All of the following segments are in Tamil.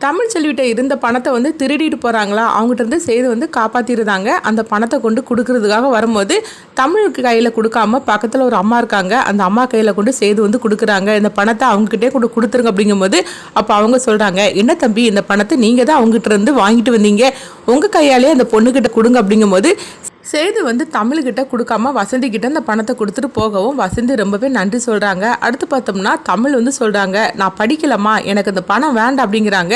தமிழ்ச்செல்விட்ட இருந்த பணத்தை வந்து திருடிட்டு போகிறாங்களா, அவங்ககிட்ட இருந்து சேது வந்து காப்பாற்றிருந்தாங்க. அந்த பணத்தை கொண்டு கொடுக்கறதுக்காக வரும்போது தமிழுக்கு கையில் கொடுக்காம பக்கத்தில் ஒரு அம்மா இருக்காங்க, அந்த அம்மா கையில் கொண்டு சேது வந்து கொடுக்குறாங்க. இந்த பணத்தை அவங்ககிட்டே கொண்டு கொடுத்துருங்க அப்படிங்கும்போது அப்போ அவங்க சொல்கிறாங்க, என்ன தம்பி, இந்த பணத்தை நீங்கள் தான் அவங்ககிட்ட இருந்து வாங்கிட்டு வந்தீங்க, உங்கள் கையாலே அந்த பொண்ணுக்கிட்ட கொடுங்க அப்படிங்கும்போது சேது வந்து தமிழ்கிட்ட கொடுக்காம வசந்திக்கிட்ட அந்த பணத்தை கொடுத்துட்டு போகவும் வசந்தி ரொம்பவே நன்றி சொல்கிறாங்க. அடுத்து பார்த்தோம்னா தமிழ் வந்து சொல்கிறாங்க, நான் படிக்கலம்மா, எனக்கு அந்த பணம் வேண்டாம் அப்படிங்கிறாங்க.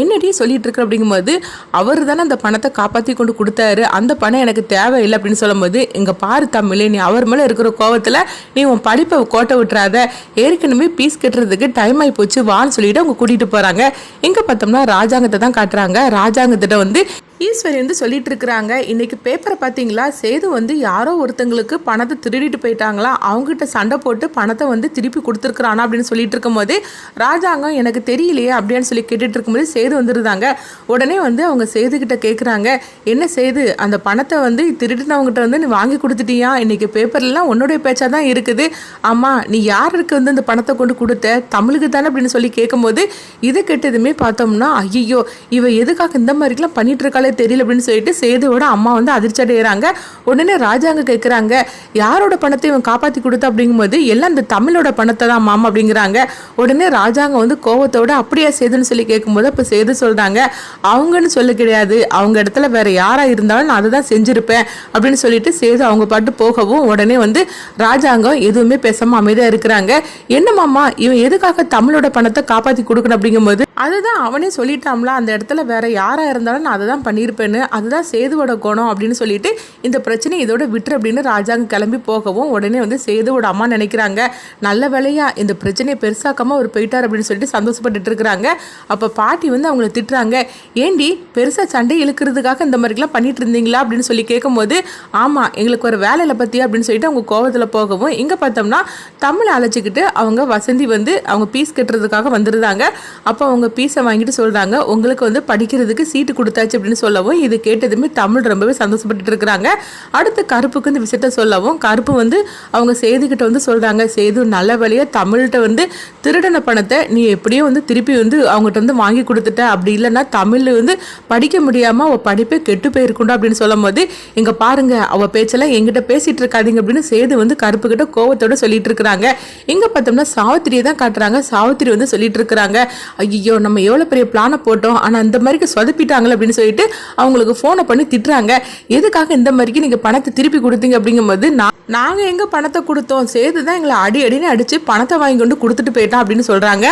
என்னடி சொல்லிட்டு இருக்கு அப்படிங்கும்போது அவர் தானே அந்த பணத்தை காப்பாற்றி கொண்டு கொடுத்தாரு, அந்த பணம் எனக்கு தேவையில்லை அப்படின்னு சொல்லும்போது, இங்கே பாரு தமிழ், நீ அவர் மேலே இருக்கிற கோவத்தில் நீ உன் படிப்பை கோட்டை விட்டுறாத, ஏற்கனவே பீஸ் கட்டுறதுக்கு டைம் ஆகி போச்சு வான்னு சொல்லிட்டு அவங்க கூட்டிகிட்டு போகிறாங்க. இங்கே பார்த்தோம்னா ராஜாங்கத்தை தான் காட்டுறாங்க. ராஜாங்கத்திட்ட வந்து ஈஸ்வரி வந்து சொல்லிட்டு இருக்கிறாங்க, இன்னைக்கு பேப்பரை பார்த்தீங்களா, சேது வந்து யாரோ ஒருத்தங்களுக்கு பணத்தை திருடிட்டு போயிட்டாங்களா, அவங்ககிட்ட சண்டை போட்டு பணத்தை வந்து திருப்பி கொடுத்துருக்குறானா அப்படின்னு சொல்லிட்டு இருக்கும்போது ராஜாங்கம் எனக்கு தெரியலையே அப்படின்னு சொல்லி கேட்டுட்டு இருக்கும்போது சேது வந்துருந்தாங்க. உடனே வந்து அவங்க சேதுக்கிட்ட கேட்குறாங்க, என்ன சேது, அந்த பணத்தை வந்து திருடினவங்ககிட்ட வந்து நீ வாங்கி கொடுத்துட்டியா, இன்னைக்கு பேப்பர்லாம் உன்னுடைய பேச்சா தான் இருக்குது, ஆமாம் நீ யாருக்கு வந்து அந்த பணத்தை கொண்டு கொடுத்த, தமிழுக்கு தானே அப்படின்னு சொல்லி கேட்கும்போது இதை கேட்டதுமே பார்த்தோம்னா ஐயோ இவ எதுக்காக இந்த மாதிரிலாம் பண்ணிட்டு இருக்காளே தெரியல அப்படின்னு சொல்லிட்டு சேதுவோட அம்மா வந்து அதிர்ச்சி அடைகிறாங்க. உடனே ராஜாங்க கேட்குறாங்க, யாரோட பணத்தை இவன் காப்பாற்றி கொடுத்தா அப்படிங்கும்போது எல்லாம் இந்த தமிழோட பணத்தை தான் மாமா அப்படிங்கிறாங்க. உடனே ராஜாங்க வந்து கோவத்தோட அப்படியா சேதுன்னு சொல்லி கேட்கும்போது அப்போ சேது சொல்கிறாங்க, அவங்கன்னு சொல்ல கிடையாது, அவங்க இடத்துல வேற யாராக இருந்தாலும் நான் அதை தான் செஞ்சுருப்பேன் அப்படின்னு சொல்லிட்டு சேது அவங்க பாட்டு போகவும் உடனே வந்து ராஜாங்கம் எதுவுமே பேசாமல் அமைதியாக இருக்கிறாங்க. என்ன மாமா, இவன் எதுக்காக தமிழோட பணத்தை காப்பாற்றி கொடுக்கணும் அப்படிங்கும்போது அதுதான் அவனே சொல்லிட்டாம்ல, அந்த இடத்துல வேற யாராக இருந்தாலும் நான் அதை தான் பண்ணியிருப்பேன்னு, அதுதான் சேதுவோட குணம் அப்படின்னு சொல்லிட்டு இந்த பிரச்சனை இதோட விட்டுரு அப்படின்னு ராஜாங்க கிளம்பி போகவும் உடனே வந்து சேதுவோட அம்மா நினைக்கிறாங்க, நல்ல வேலையா இந்த பிரச்சனையை பெருசாக்காம அவர் போயிட்டார் அப்படின்னு சொல்லிட்டு சந்தோஷப்பட்டுட்டு இருக்கிறாங்க. அப்போ பாட்டி வந்து அவங்கள திட்டுறாங்க, ஏண்டி பெருசாக சண்டை இழுக்கிறதுக்காக இந்த மாதிரிலாம் பண்ணிட்டு இருந்தீங்களா அப்படின்னு சொல்லி கேட்கும்போது ஆமாம் எங்களுக்கு ஒரு வேலையில் பற்றி அப்படின்னு சொல்லிட்டு அவங்க கோவத்தில் போகவும் இங்கே பார்த்தோம்னா தமிழை அழைச்சிக்கிட்டு அவங்க வசந்தி வந்து அவங்க பீஸ் கட்டுறதுக்காக வந்துருந்தாங்க. அப்போ அவங்க பீஸை வாங்கிட்டு சொல்கிறாங்க, உங்களுக்கு வந்து படிக்கிறதுக்கு சீட்டு கொடுத்தாச்சு அப்படின்னு சொல்லவும் இது கேட்டதுமே தமிழ் ரொம்பவே சந்தோஷப்பட்டு இருக்கிறாங்க. அடுத்து கருப்புக்கு இந்த விஷயத்த சொல்லவும் கருப்பு வந்து அவங்க சேதுக்கிட்ட வந்து சொல்கிறாங்க, சேது நல்ல வழியாக தமிழ்கிட்ட வந்து திருடன பணத்தை நீ எப்படியும் வந்து திருப்பி வந்து அவங்ககிட்ட வந்து வாங்கி கொடுத்துட்ட, அப்படி இல்லைன்னா தமிழ் வந்து படிக்க முடியாமல் அவள் படிப்பே கெட்டு போயிருக்குண்டா அப்படின்னு சொல்லும் போது இங்கே பாருங்க அவள் பேச்செல்லாம் எங்கிட்ட பேசிட்டு இருக்காதீங்க அப்படின்னு சேது வந்து கருப்புக்கிட்ட கோவத்தோட சொல்லிட்டு இருக்கிறாங்க. இங்கே பார்த்தோம்னா சாவித்திரியை தான் காட்டுறாங்க. சாவித்திரி வந்து சொல்லிட்டு இருக்கிறாங்க, ஐயோ நம்ம எவ்வளோ பெரிய பிளானை போட்டோம், ஆனால் இந்த மாதிரிக்கு சொதப்பிட்டாங்களே அப்படின்னு சொல்லிட்டு அவங்களுக்கு ஃபோனை பண்ணி திட்டுறாங்க. எதுக்காக இந்த மாதிரிக்கு நீங்கள் பணத்தை திருப்பி கொடுத்தீங்க அப்படிங்கும்போது நாங்கள் எங்கே பணத்தை கொடுத்தோம், சேது தான் எங்களை அடின்னு அடித்து பணத்தை வாங்கி கொண்டு கொடுத்துட்டு போயிட்டோம் அப்படின்னு சொல்கிறாங்க.